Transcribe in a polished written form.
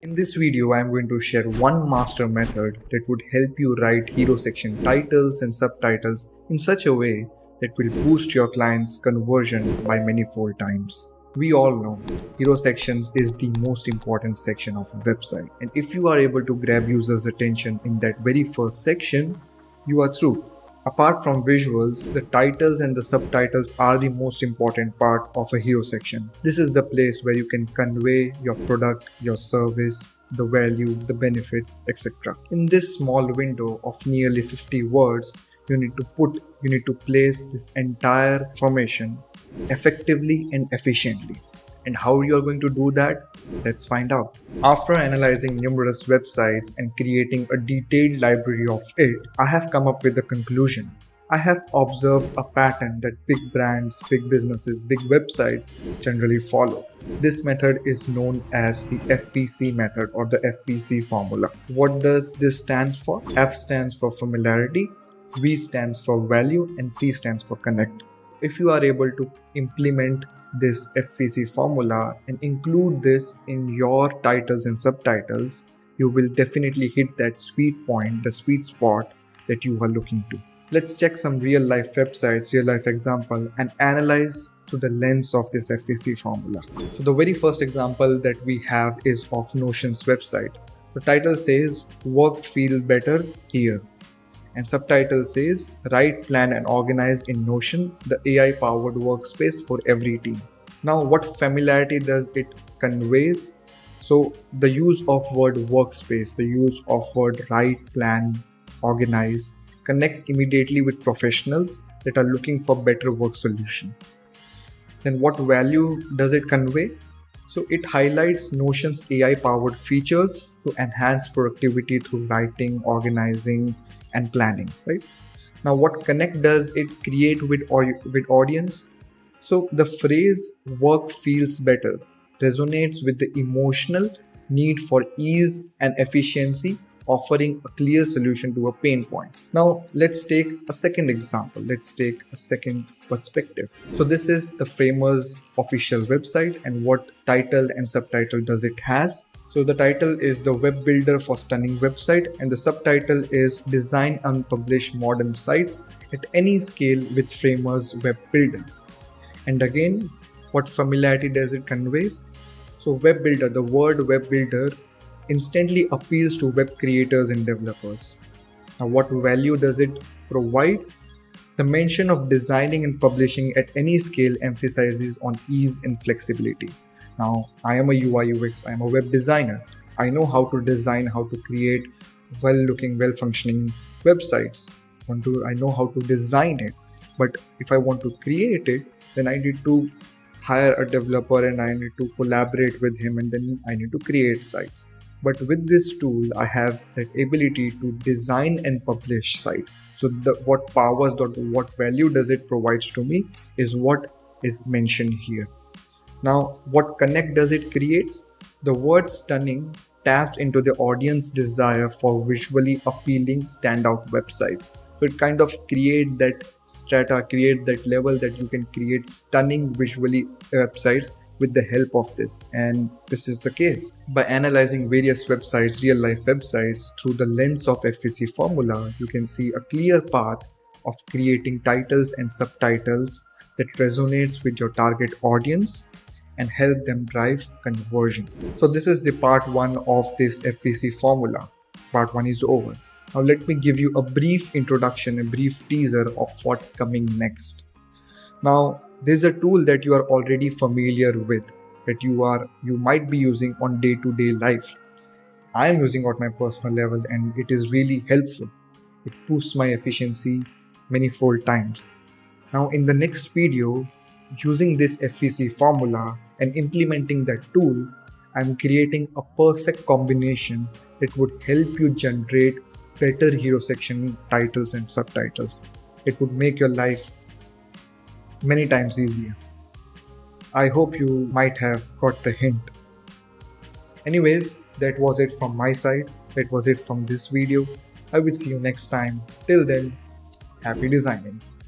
In this video, I am going to share one master method that would help you write hero section titles and subtitles in such a way that will boost your client's conversion by many-fold times. We all know hero sections is the most important section of a website, and if you are able to grab users' attention in that very first section, you are through. Apart from visuals, the titles and the subtitles are the most important part of a hero section. This is the place where you can convey your product, your service, the value, the benefits, etc. In this small window of nearly 50 words, you need to place this entire information effectively and efficiently. And how you are going to do that? Let's find out. After analyzing numerous websites and creating a detailed library of it, I have come up with a conclusion. I have observed a pattern that big brands, big businesses, big websites generally follow. This method is known as the FVC method or the FVC formula. What does this stand for? F stands for familiarity, V stands for value, and C stands for connect. If you are able to implement this FVC formula and include this in your titles and subtitles, you will definitely hit that sweet point, the sweet spot that you are looking to. Let's check some real life websites, real life example, and analyze through the lens of this FVC formula. So the very first example that we have is of Notion's website. The title says work feel better here, and subtitle says write, plan and organize in Notion, the AI powered workspace for every team. Now what familiarity does it conveys? So the use of word workspace, the use of word write, plan, organize connects immediately with professionals that are looking for better work solution. Then what value does it convey? So it highlights Notion's AI powered features to enhance productivity through writing, organizing and planning, right? Now what connect does it create with audience? So the phrase work feels better resonates with the emotional need for ease and efficiency, offering a clear solution to a pain point. Now let's take a second example. Let's take a second perspective. So this is the Framer's official website, and what title and subtitle does it has? So the title is the web builder for stunning website, and the subtitle is design and publish modern sites at any scale with Framer's web builder. And again, what familiarity does it conveys? So web builder, the word web builder instantly appeals to web creators and developers. Now what value does it provide? The mention of designing and publishing at any scale emphasizes on ease and flexibility. Now, I am a uiux, I am a web designer. I know how to design, how to create well-looking, well-functioning websites. I know how to design it. But if I want to create it, then I need to hire a developer and I need to collaborate with him, and then I need to create sites. But with this tool, I have that ability to design and publish site. So what value does it provide to me is what is mentioned here. Now, what connect does it creates? The word stunning taps into the audience desire for visually appealing standout websites. So it kind of creates that strata, creates that level that you can create stunning visually websites with the help of this. And this is the case. By analyzing various websites, real life websites through the lens of FVC formula, you can see a clear path of creating titles and subtitles that resonates with your target audience and help them drive conversion. So this is the part 1 of this FVC formula. Part 1 is over. Now let me give you a brief introduction, a brief teaser of what's coming next. Now there's a tool that you are already familiar with, that you might be using on day-to-day life. I am using it at my personal level and it is really helpful. It boosts my efficiency many-fold times. Now in the next video, using this FVC formula and implementing that tool, I'm creating a perfect combination that would help you generate better hero section titles and subtitles. It would make your life many times easier. I hope you might have got the hint. Anyways, that was it from my side. That was it from this video. I will see you next time. Till then, happy designings.